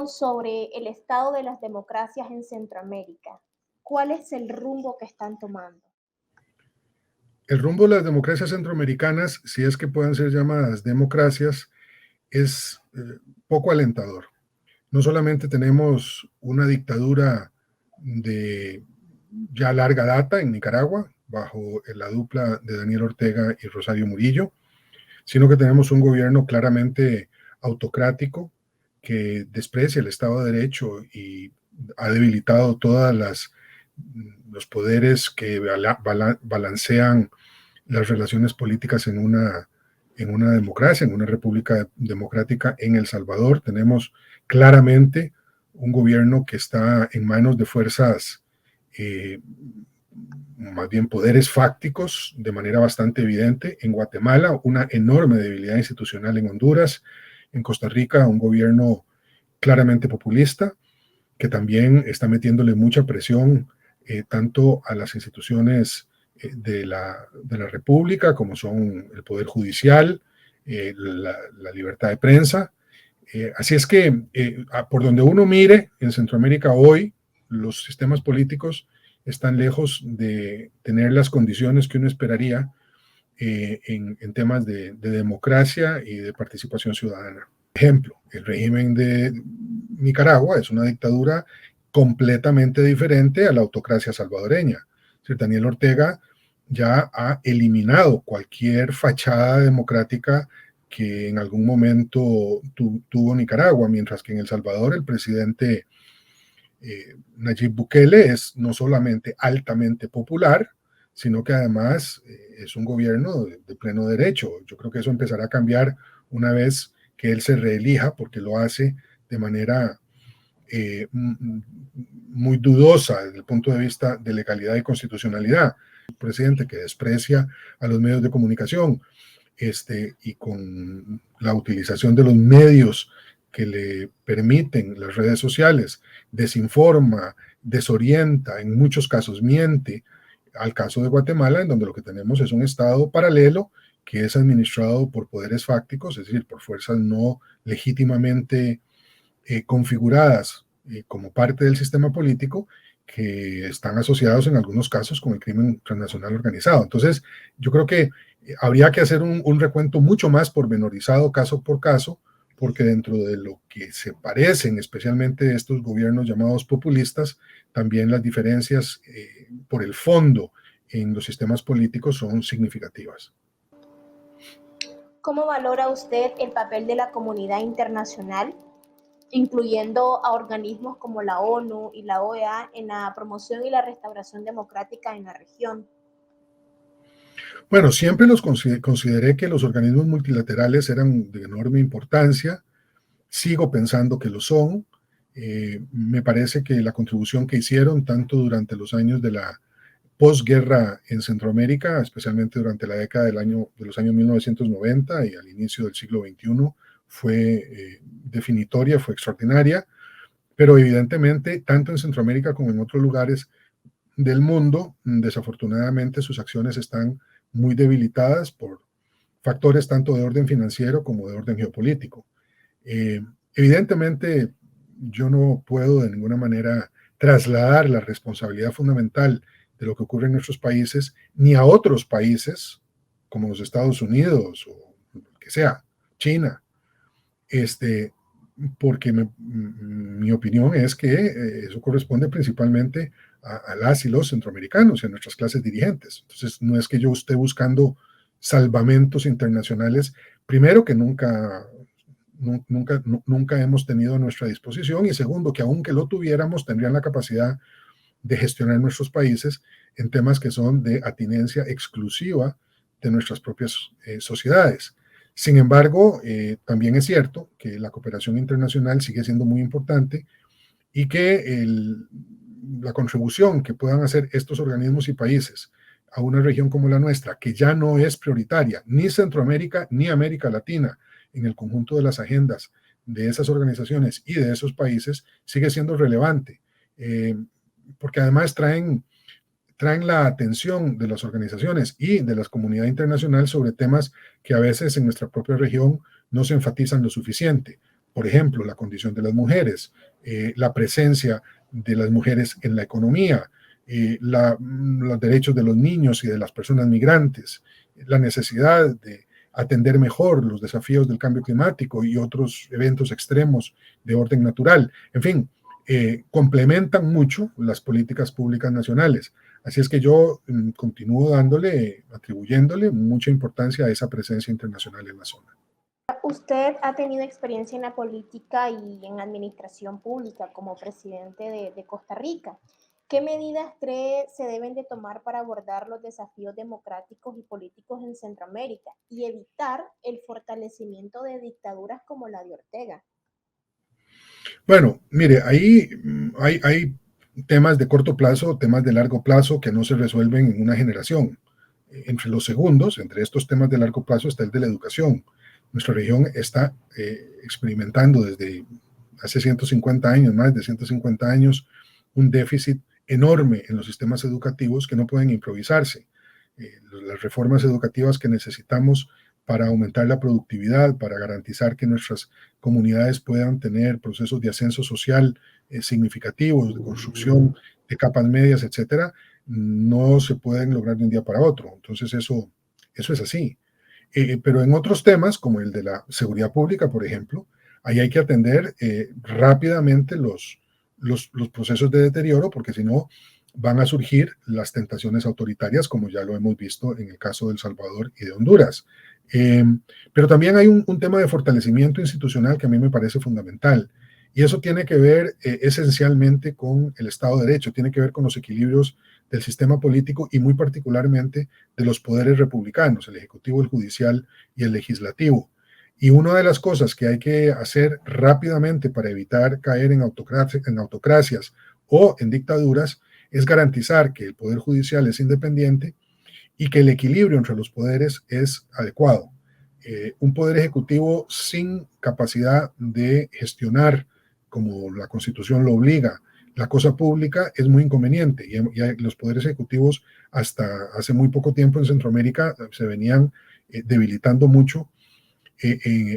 Sobre el estado de las democracias en Centroamérica. ¿Cuál es el rumbo que están tomando? El rumbo de las democracias centroamericanas, si es que pueden ser llamadas democracias, es poco alentador. No solamente tenemos una dictadura de ya larga data en Nicaragua, bajo la dupla de Daniel Ortega y Rosario Murillo, sino que tenemos un gobierno claramente autocrático que desprecia el Estado de Derecho y ha debilitado todas los poderes que balancean las relaciones políticas en una democracia, en una república democrática. En El Salvador tenemos claramente un gobierno que está en manos de fuerzas, más bien poderes fácticos, de manera bastante evidente. En Guatemala, una enorme debilidad institucional. En Honduras, en Costa Rica, un gobierno claramente populista, que también está metiéndole mucha presión tanto a las instituciones de la República, como son el Poder Judicial, la libertad de prensa. Así es que por donde uno mire en Centroamérica hoy, los sistemas políticos están lejos de tener las condiciones que uno esperaría en temas de democracia y de participación ciudadana. Ejemplo, el régimen de Nicaragua es una dictadura completamente diferente a la autocracia salvadoreña. Daniel Ortega ya ha eliminado cualquier fachada democrática que en algún momento tuvo Nicaragua, mientras que en El Salvador el presidente Nayib Bukele es no solamente altamente popular, sino que además es un gobierno de pleno derecho. Yo creo que eso empezará a cambiar una vez que él se reelija, porque lo hace de manera muy dudosa desde el punto de vista de legalidad y constitucionalidad. Un presidente que desprecia a los medios de comunicación y con la utilización de los medios que le permiten las redes sociales, desinforma, desorienta, en muchos casos miente. Al caso de Guatemala, en donde lo que tenemos es un estado paralelo que es administrado por poderes fácticos, es decir, por fuerzas no legítimamente configuradas como parte del sistema político, que están asociados en algunos casos con el crimen transnacional organizado. Entonces, yo creo que habría que hacer un recuento mucho más pormenorizado caso por caso, porque dentro de lo que se parecen, especialmente estos gobiernos llamados populistas, también las diferencias por el fondo en los sistemas políticos son significativas. ¿Cómo valora usted el papel de la comunidad internacional, incluyendo a organismos como la ONU y la OEA, en la promoción y la restauración democrática en la región? Bueno, siempre consideré que los organismos multilaterales eran de enorme importancia. Sigo pensando que lo son. Me parece que la contribución que hicieron, tanto durante los años de la posguerra en Centroamérica, especialmente durante la década de los años 1990 y al inicio del siglo XXI, fue definitoria, fue extraordinaria, pero evidentemente, tanto en Centroamérica como en otros lugares del mundo, desafortunadamente sus acciones están muy debilitadas por factores tanto de orden financiero como de orden geopolítico. Eh, Evidentemente, yo no puedo de ninguna manera trasladar la responsabilidad fundamental de lo que ocurre en nuestros países ni a otros países como los Estados Unidos o lo que sea, China, porque mi opinión es que eso corresponde principalmente a las y los centroamericanos y a nuestras clases dirigentes. Entonces, no es que yo esté buscando salvamentos internacionales, primero que nunca hemos tenido a nuestra disposición, y segundo, que aunque lo tuviéramos, tendrían la capacidad de gestionar nuestros países en temas que son de atinencia exclusiva de nuestras propias sociedades. Sin embargo, también es cierto que la cooperación internacional sigue siendo muy importante y que la contribución que puedan hacer estos organismos y países a una región como la nuestra, que ya no es prioritaria, ni Centroamérica ni América Latina, en el conjunto de las agendas de esas organizaciones y de esos países, sigue siendo relevante, porque además traen la atención de las organizaciones y de la comunidad internacional sobre temas que a veces en nuestra propia región no se enfatizan lo suficiente. Por ejemplo, la condición de las mujeres, la presencia de las mujeres en la economía, los derechos de los niños y de las personas migrantes, la necesidad de atender mejor los desafíos del cambio climático y otros eventos extremos de orden natural. En fin, complementan mucho las políticas públicas nacionales. Así es que yo continúo atribuyéndole mucha importancia a esa presencia internacional en la zona. Usted ha tenido experiencia en la política y en administración pública como presidente de Costa Rica. ¿Qué medidas cree se deben de tomar para abordar los desafíos democráticos y políticos en Centroamérica y evitar el fortalecimiento de dictaduras como la de Ortega? Bueno, mire, ahí hay temas de corto plazo, temas de largo plazo que no se resuelven en una generación. Entre los segundos, entre estos temas de largo plazo está el de la educación. Nuestra región está experimentando desde hace 150 años, más de 150 años, un déficit enorme en los sistemas educativos que no pueden improvisarse. Las reformas educativas que necesitamos para aumentar la productividad, para garantizar que nuestras comunidades puedan tener procesos de ascenso social significativos, de construcción de capas medias, etcétera, no se pueden lograr de un día para otro. Entonces eso es así. Pero en otros temas, como el de la seguridad pública, por ejemplo, ahí hay que atender rápidamente los procesos de deterioro, porque si no, van a surgir las tentaciones autoritarias, como ya lo hemos visto en el caso de El Salvador y de Honduras. Pero también hay un tema de fortalecimiento institucional que a mí me parece fundamental. Y eso tiene que ver esencialmente con el Estado de Derecho, tiene que ver con los equilibrios del sistema político y muy particularmente de los poderes republicanos, el ejecutivo, el judicial y el legislativo. Y una de las cosas que hay que hacer rápidamente para evitar caer en autocracias o en dictaduras es garantizar que el poder judicial es independiente y que el equilibrio entre los poderes es adecuado. Un poder ejecutivo sin capacidad de gestionar, como la Constitución lo obliga, la cosa pública es muy inconveniente y los poderes ejecutivos hasta hace muy poco tiempo en Centroamérica se venían debilitando mucho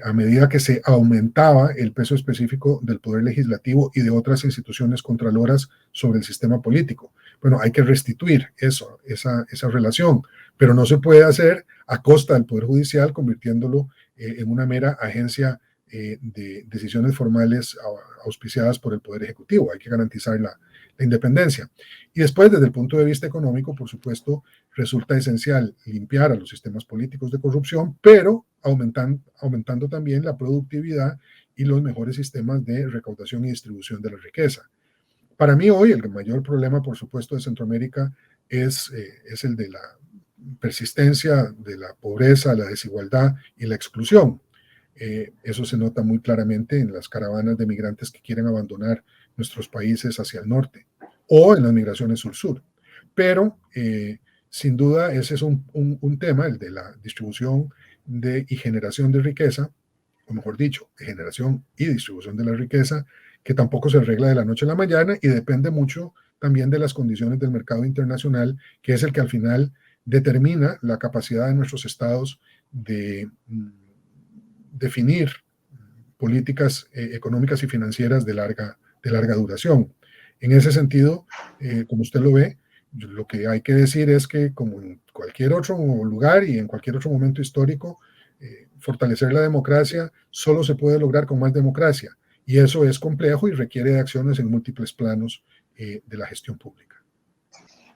a medida que se aumentaba el peso específico del poder legislativo y de otras instituciones contraloras sobre el sistema político. Bueno, hay que restituir esa relación, pero no se puede hacer a costa del Poder Judicial, convirtiéndolo en una mera agencia de decisiones formales auspiciadas por el Poder Ejecutivo. Hay que garantizar la independencia. Y después, desde el punto de vista económico, por supuesto, resulta esencial limpiar a los sistemas políticos de corrupción, pero aumentando también la productividad y los mejores sistemas de recaudación y distribución de la riqueza. Para mí hoy el mayor problema, por supuesto, de Centroamérica es el de la persistencia de la pobreza, la desigualdad y la exclusión. Eso se nota muy claramente en las caravanas de migrantes que quieren abandonar nuestros países hacia el norte o en las migraciones sur-sur. Pero sin duda ese es un tema, el de la distribución y generación de riqueza, o mejor dicho, de generación y distribución de la riqueza, que tampoco se arregla de la noche a la mañana y depende mucho también de las condiciones del mercado internacional, que es el que al final determina la capacidad de nuestros estados de definir políticas económicas y financieras de larga duración. En ese sentido, como usted lo ve, lo que hay que decir es que, como en cualquier otro lugar y en cualquier otro momento histórico, fortalecer la democracia solo se puede lograr con más democracia. Y eso es complejo y requiere de acciones en múltiples planos de la gestión pública.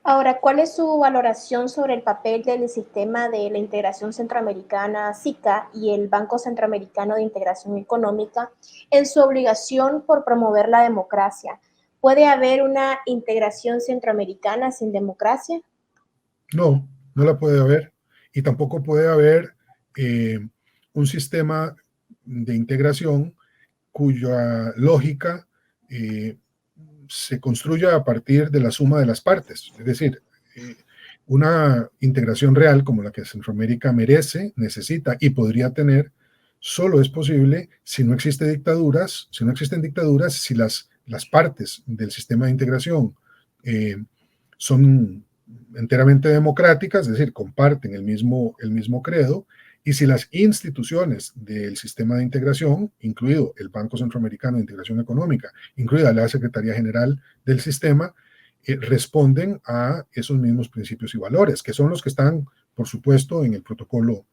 Ahora, ¿cuál es su valoración sobre el papel del sistema de la integración centroamericana, SICA, y el Banco Centroamericano de Integración Económica en su obligación por promover la democracia? ¿Puede haber una integración centroamericana sin democracia? No, no la puede haber. Y tampoco puede haber un sistema de integración cuya lógica se construya a partir de la suma de las partes. Es decir, una integración real como la que Centroamérica merece, necesita y podría tener, solo es posible si no existen dictaduras, si las partes del sistema de integración son enteramente democráticas, es decir, comparten el mismo credo Y si las instituciones del sistema de integración, incluido el Banco Centroamericano de Integración Económica, incluida la Secretaría General del sistema, responden a esos mismos principios y valores, que son los que están, por supuesto, en el protocolo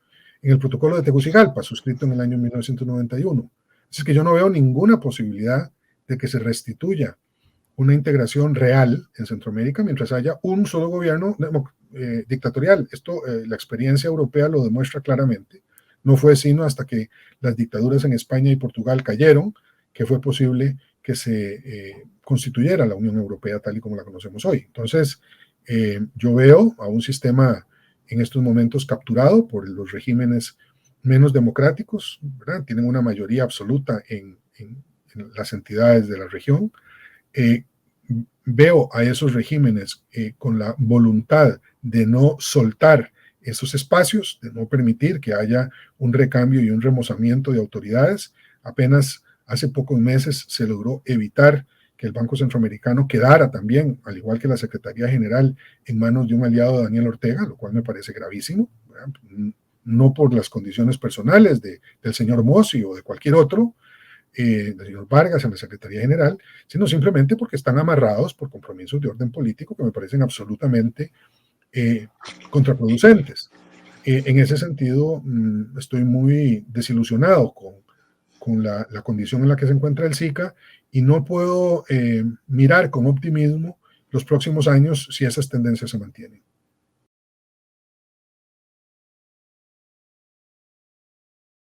de Tegucigalpa, suscrito en el año 1991. Así que yo no veo ninguna posibilidad de que se restituya una integración real en Centroamérica mientras haya un solo gobierno dictatorial. Esto, la experiencia europea lo demuestra claramente. No fue sino hasta que las dictaduras en España y Portugal cayeron que fue posible que se constituyera la Unión Europea tal y como la conocemos hoy. Entonces, yo veo a un sistema en estos momentos capturado por los regímenes menos democráticos, ¿verdad? Tienen una mayoría absoluta en las entidades de la región. Veo a esos regímenes con la voluntad de no soltar esos espacios, de no permitir que haya un recambio y un remozamiento de autoridades. Apenas hace pocos meses se logró evitar que el Banco Centroamericano quedara también, al igual que la Secretaría General, en manos de un aliado de Daniel Ortega, lo cual me parece gravísimo, ¿verdad? No por las condiciones personales del señor Mossi o de cualquier otro, del señor Vargas en la Secretaría General, sino simplemente porque están amarrados por compromisos de orden político que me parecen absolutamente contraproducentes. En ese sentido, estoy muy desilusionado con la condición en la que se encuentra el SICA y no puedo mirar con optimismo los próximos años si esas tendencias se mantienen.